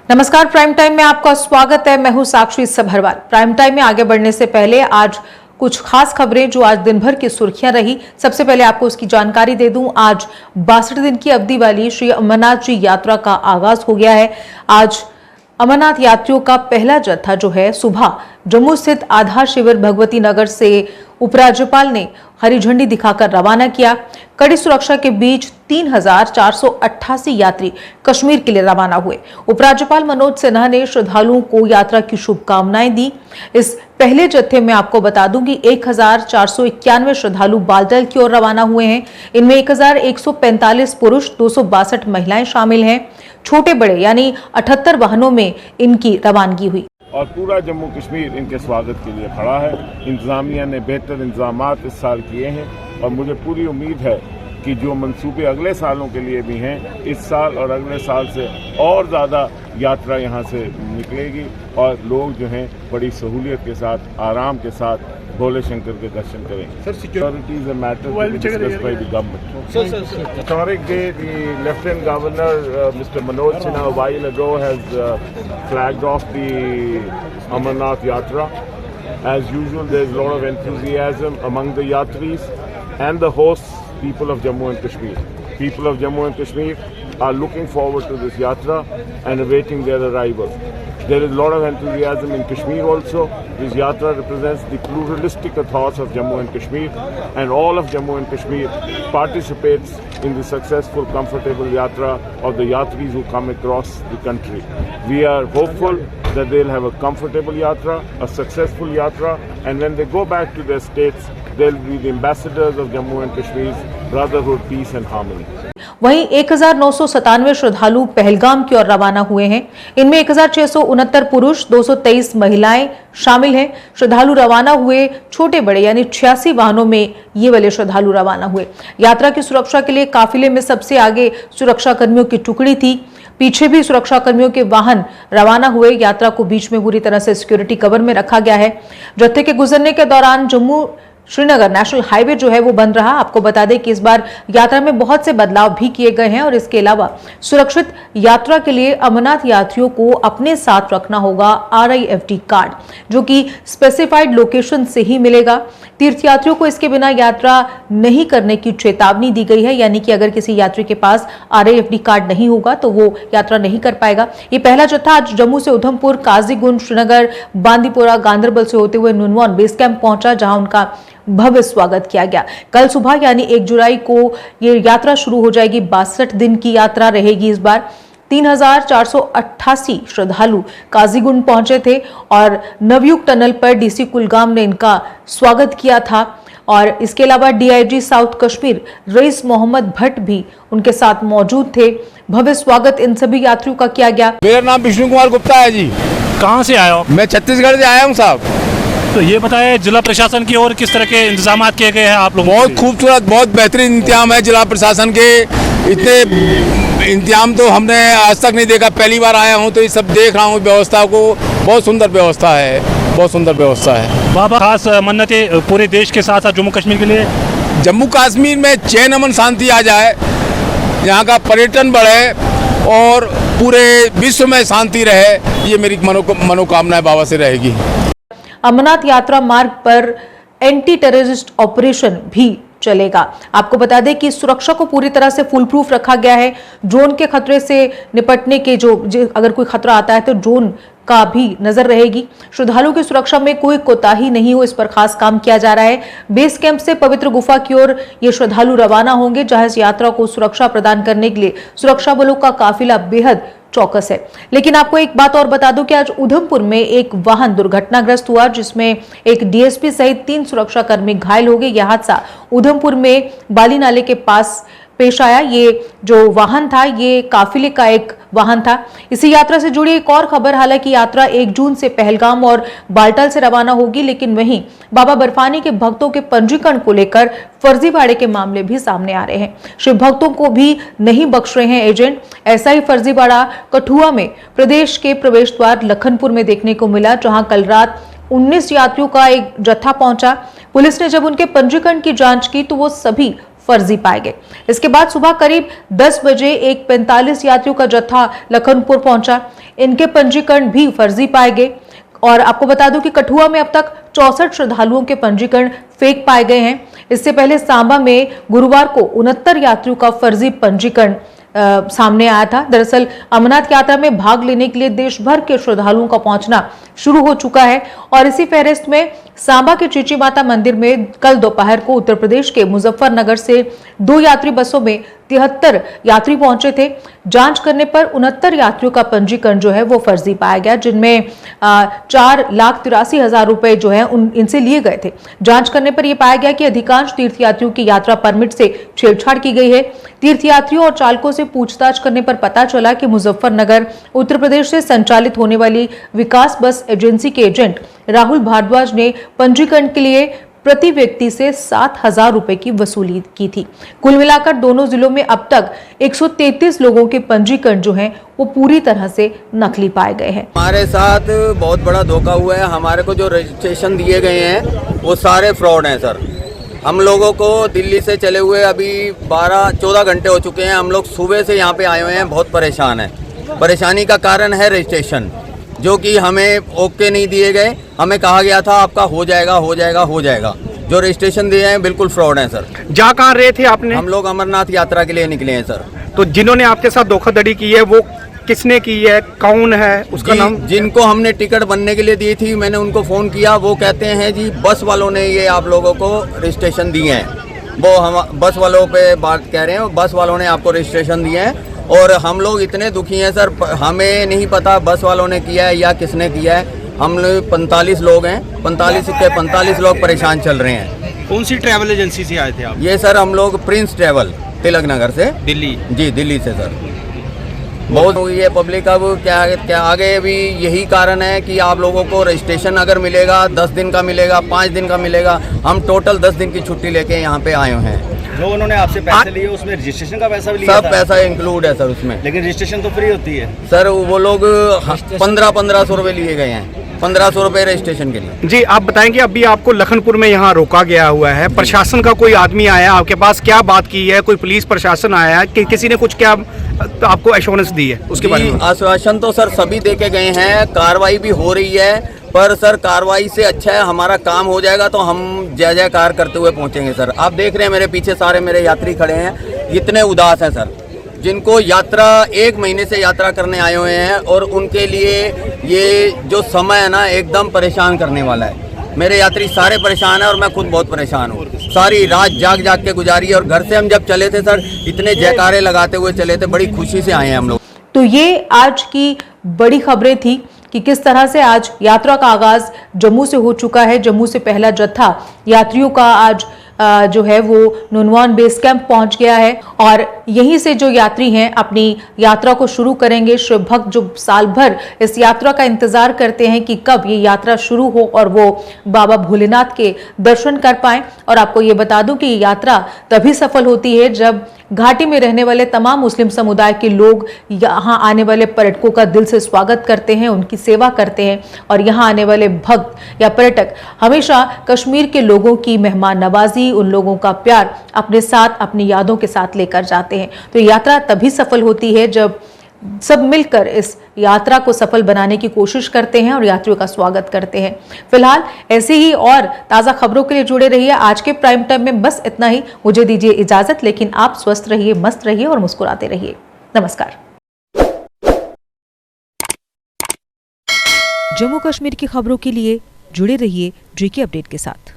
नमस्कार, prime time में आपका स्वागत है। मैं हूं साक्षी सभरवाल। प्राइम टाइम में आगे बढ़ने से पहले आज कुछ खास खबरें जो आज दिन भर की सुर्खियां रही, सबसे पहले आपको उसकी जानकारी दे दूं। आज 62 दिन की अवधि वाली श्री अमरनाथ जी यात्रा का आगाज हो गया है। आज अमरनाथ यात्रियों का पहला जत्था जो है सुबह जम्मू स्थित आधार शिविर भगवती नगर से उपराज्यपाल ने हरी झंडी दिखाकर रवाना किया। कड़ी सुरक्षा के बीच 3488 यात्री कश्मीर के लिए रवाना हुए। उपराज्यपाल मनोज सिन्हा ने श्रद्धालुओं को यात्रा की शुभकामनाएं दी। इस पहले जत्थे में आपको बता दूं कि 1491 श्रद्धालु बालतल की ओर रवाना हुए हैं। इनमें 1145 पुरुष, 262 महिलाएं शामिल हैं। छोटे बड़े यानी 78 वाहनों में इनकी रवानगी हुई और पूरा जम्मू कश्मीर इनके स्वागत के लिए खड़ा है। इंतजामिया ने बेहतर इंतजामात इस साल किए हैं और मुझे पूरी उम्मीद है कि जो मंसूबे अगले सालों के लिए भी हैं, इस साल और अगले साल से और ज़्यादा यात्रा यहाँ से निकलेगी और लोग जो हैं बड़ी सहूलियत के साथ, आराम के साथ भोले शंकर के दर्शन करेंगे। Sir, Security is a matter to be discussed by the government. Historic day, the Lieutenant Governor, Mr. Manoj Sinha, a while ago has flagged off the Amarnath Yatra. As usual, there is a lot of enthusiasm among the Yatris and the hosts, people of Jammu and Kashmir. People of Jammu and Kashmir are looking forward to this Yatra and awaiting their arrival. There is a lot of enthusiasm in Kashmir also. This Yatra represents the pluralistic ethos of Jammu and Kashmir, and all of Jammu and Kashmir participates in the successful, comfortable Yatra of the Yatris who come across the country. We are hopeful that they'll have a comfortable Yatra, a successful Yatra, and when they go back to their states, they'll be the ambassadors of Jammu and Kashmir's brotherhood, peace and harmony. वहीं 1997 श्रद्धालु पहलगाम की ओर रवाना हुए हैं। इनमें 1669 पुरुष, 223 महिलाएं शामिल हैं। श्रद्धालु रवाना हुए छोटे बड़े यानी 86 वाहनों में ये वाले श्रद्धालु रवाना हुए। यात्रा की सुरक्षा के लिए काफिले में सबसे आगे सुरक्षा कर्मियों की टुकड़ी थी। पीछे भी सुरक्षा कर्मियों के वाहन रवाना हुए। यात्रा को बीच में पूरी तरह से सिक्योरिटी कवर में रखा गया है। जत्थे के गुजरने के दौरान जम्मू श्रीनगर नेशनल हाईवे जो है वो बंद रहा। आपको बता दें कि इस बार यात्रा में बहुत से बदलाव भी किए गए हैं और इसके अलावा सुरक्षित यात्रा के लिए अमरनाथ यात्रियों को अपने साथ रखना होगा RIFD कार्ड, जो कि स्पेसिफाइड लोकेशन से ही मिलेगा। तीर्थयात्रियों को इसके बिना यात्रा नहीं करने की चेतावनी दी गई है, यानी कि अगर किसी यात्री के पास RIFD कार्ड नहीं होगा तो वो यात्रा नहीं कर पाएगा। ये पहला जत्था आज जम्मू से उधमपुर, काजीगुंड, श्रीनगर, बांदीपोरा, गांदरबल से होते हुए नुनवान बेस कैंप पहुंचा, जहां उनका भव्य स्वागत किया गया। कल सुबह यानी 1 जुलाई को ये यात्रा शुरू हो जाएगी। 62 दिन की यात्रा रहेगी। इस बार 3488 श्रद्धालु काजीगुंड पहुंचे थे और नवयुग टनल पर DC कुलगाम ने इनका स्वागत किया था। और इसके अलावा DIG south Kashmir rice Mohammad Bhatt भी उनके साथ मौजूद थे। भव्य स्वागत इन सभी यात्रियों का किया गया। मेरा नाम विष्णु कुमार गुप्ता है जी। कहाँ से आए हो? मैं छत्तीसगढ़ से आया हूँ साहब। तो ये बताएं जिला प्रशासन की ओर किस तरह के इंतजाम किए गए हैं आप लोगों बहुत खूबसूरत, बहुत बेहतरीन इंतजाम है जिला प्रशासन के। इतने इंतजाम तो हमने आज तक नहीं देखा, पहली बार आया हूँ तो ये सब देख रहा हूँ व्यवस्था को। बहुत सुंदर व्यवस्था है, बहुत सुंदर व्यवस्था है। बाबा खास मन्नतें पूरे देश के साथ साथ जम्मू कश्मीर के लिए। जम्मू कश्मीर में चैन अमन शांति आ जाए, यहाँ का पर्यटन बढ़े और पूरे विश्व में शांति रहे, ये मेरी मनोकामना बाबा से रहेगी। अमरनाथ यात्रा मार्ग पर एंटी टेररिस्ट ऑपरेशन भी चलेगा। आपको बता दें कि सुरक्षा को पूरी तरह से फुल प्रूफ रखा गया है। ड्रोन के खतरे से निपटने के जो अगर कोई खतरा आता है तो ड्रोन का भी नजर रहेगी। श्रद्धालुओं की सुरक्षा में कोई कोताही नहीं हो, इस पर खास काम किया जा रहा है। बेस कैंप से पवित्र गुफा की ओर ये श्रद्धालु रवाना होंगे, जहां इस यात्रा को सुरक्षा प्रदान करने के लिए सुरक्षा बलों का काफिला बेहद चौकस है। लेकिन आपको एक बात और बता दूं कि आज उधमपुर में एक वाहन दुर्घटनाग्रस्त हुआ, जिसमें एक DSP सहित 3 सुरक्षा कर्मी घायल हो गए। यह हादसा उधमपुर में बाली नाले के पास पेश आया। ये जो वाहन था ये काफिले का एक वाहन था। इसी यात्रा से जुड़ी एक और खबर, हालांकि यात्रा 1 जून से पहलगाम और बालटाल से रवाना होगी, लेकिन वहीं बाबा बर्फानी के भक्तों के पंजीकरण को लेकर फर्जीवाड़े के मामले भी सामने आ रहे हैं। शिव भक्तों को भी नहीं बख्श रहे हैं एजेंट। ऐसा ही फर्जीवाड़ा कठुआ में प्रदेश के प्रवेश द्वार लखनपुर में देखने को मिला, जहां कल रात 19 यात्रियों का एक जत्था पहुंचा। पुलिस ने जब उनके पंजीकरण की जांच की तो वो सभी फर्जी पाए गए। इसके बाद सुबह करीब 10 बजे एक 45 यात्रियों का जत्था लखनपुर पहुंचा। इनके पंजीकरण भी फर्जी पाए गए। और आपको बता दूं कि कठुआ में अब तक 64 श्रद्धालुओं के पंजीकरण फेक पाए गए हैं। इससे पहले सांबा में गुरुवार को 69 यात्रियों का फर्जी पंजीकरण सामने आया था। दरअसल अमरनाथ यात्रा में भाग लेने के लिए देश भर के श्रद्धालुओं का पहुंचना शुरू हो चुका है और इसी फहरिस्त में सांबा के चीची माता मंदिर में कल दोपहर को उत्तर प्रदेश के मुजफ्फरनगर से 2 यात्री बसों में 73 यात्री पहुंचे थे। जांच करने पर 69 यात्रियों का पंजीकरण जो है वो फर्जी पाया गया, जिनमें 4,83,000 रुपए जो है इनसे लिए गए थे। जांच करने पर यह पाया गया कि अधिकांश तीर्थयात्रियों की यात्रा परमिट से छेड़छाड़ की गई है। तीर्थयात्रियों और चालकों से पूछताछ करने पर पता चला कि मुजफ्फरनगर उत्तर प्रदेश से संचालित होने वाली विकास बस एजेंसी के एजेंट राहुल भारद्वाज ने पंजीकरण के लिए प्रति व्यक्ति से 7,000 रुपए की वसूली की थी। कुल मिलाकर दोनों जिलों में अब तक 133 लोगों के पंजीकरण जो हैं वो पूरी तरह से नकली पाए गए हैं। हमारे साथ बहुत बड़ा धोखा हुआ है। हमारे को जो रजिस्ट्रेशन दिए गए हैं वो सारे फ्रॉड हैं सर। हम लोगों को दिल्ली से चले हुए अभी 12-14 घंटे हो चुके हैं। हम लोग सुबह से यहाँ पे आए हुए हैं, बहुत परेशान हैं। परेशानी का कारण है रजिस्ट्रेशन, जो कि हमें ओके नहीं दिए गए। हमें कहा गया था आपका हो जाएगा हो जाएगा हो जाएगा। जो रजिस्ट्रेशन दिए हैं बिल्कुल फ्रॉड हैं सर। जा कहाँ रहे थे आपने? हम लोग अमरनाथ यात्रा के लिए निकले हैं सर। तो जिन्होंने आपके साथ धोखाधड़ी की है वो किसने की है, कौन है, उसका नाम? जिनको हमने टिकट बनने के लिए दी थी, मैंने उनको फ़ोन किया। वो कहते हैं जी बस वालों ने ये आप लोगों को रजिस्ट्रेशन दिए हैं। वो हम बस वालों पे बात कह रहे हैं, बस वालों ने आपको रजिस्ट्रेशन दिए हैं। और हम लोग इतने दुखी हैं सर, हमें नहीं पता बस वालों ने किया है या किसने किया है। हम लोग 45 लोग हैं, 45 के 45 लोग परेशान चल रहे हैं। कौन सी ट्रैवल एजेंसी से आए थे आप? ये सर हम लोग प्रिंस ट्रैवल तिलक नगर से, दिल्ली। जी दिल्ली से सर। बहुत हुई है पब्लिक। अब क्या आगे भी यही कारण है कि आप लोगों को रजिस्ट्रेशन अगर मिलेगा 10 दिन का मिलेगा, 5 दिन का मिलेगा। हम टोटल 10 दिन की छुट्टी लेके यहाँ पे आए हैं। जो उन्होंने आपसे पैसे लिए उसमें रजिस्ट्रेशन का पैसा भी लिया सब पैसा इंक्लूड है सर उसमें। लेकिन रजिस्ट्रेशन तो फ्री होती है सर। वो लोग 1500 रुपये लिए गए हैं, 1500 रुपये रजिस्ट्रेशन के लिए। जी आप बताएंगे, अभी आपको लखनपुर में यहाँ रोका गया हुआ है, प्रशासन का कोई आदमी आया आपके पास, क्या बात की है? कोई पुलिस प्रशासन आया है कि किसी ने कुछ क्या आपको एश्योरेंस दी है उसके बारे में? आश्वासन तो सर सभी दे के गए हैं, कार्रवाई भी हो रही है। पर सर कार्रवाई से अच्छा है हमारा काम हो जाएगा तो हम जय जयकार करते हुए पहुंचेंगे सर। आप देख रहे हैं मेरे पीछे सारे मेरे यात्री खड़े हैं, इतने उदास हैं सर, जिनको यात्रा 1 महीने से यात्रा करने आए हुए हैं। और उनके लिए ये जो समय है ना एकदम परेशान करने वाला है। मेरे यात्री सारे परेशान हैं और मैं खुद बहुत परेशान हूँ। सारी रात जाग जाग के गुजारी है। और घर से हम जब चले थे सर इतने जयकारे लगाते हुए चले थे, बड़ी खुशी से आए हैं हम लोग। तो ये आज की बड़ी खबरें थी कि किस तरह से आज यात्रा का आगाज जम्मू से हो चुका है। जम्मू से पहला जत्था यात्रियों का आज जो है वो नुनवान बेस कैंप पहुंच गया है और यहीं से जो यात्री हैं अपनी यात्रा को शुरू करेंगे। शिव भक्त जो साल भर इस यात्रा का इंतजार करते हैं कि कब ये यात्रा शुरू हो और वो बाबा भोलेनाथ के दर्शन कर पाएं। और आपको ये बता दूं कि ये यात्रा तभी सफल होती है जब घाटी में रहने वाले तमाम मुस्लिम समुदाय के लोग यहाँ आने वाले पर्यटकों का दिल से स्वागत करते हैं, उनकी सेवा करते हैं। और यहाँ आने वाले भक्त या पर्यटक हमेशा कश्मीर के लोगों की मेहमान नवाजी, उन लोगों का प्यार अपने साथ, अपनी यादों के साथ लेकर जाते हैं। तो यात्रा तभी सफल होती है जब सब मिलकर इस यात्रा को सफल बनाने की कोशिश करते हैं और यात्रियों का स्वागत करते हैं। फिलहाल ऐसे ही और ताज़ा खबरों के लिए जुड़े रहिए। आज के प्राइम टाइम में बस इतना ही। मुझे दीजिए इजाजत, लेकिन आप स्वस्थ रहिए, मस्त रहिए और मुस्कुराते रहिए। नमस्कार। जम्मू कश्मीर की खबरों के लिए जुड़े रहिए जेके अपडेट के साथ।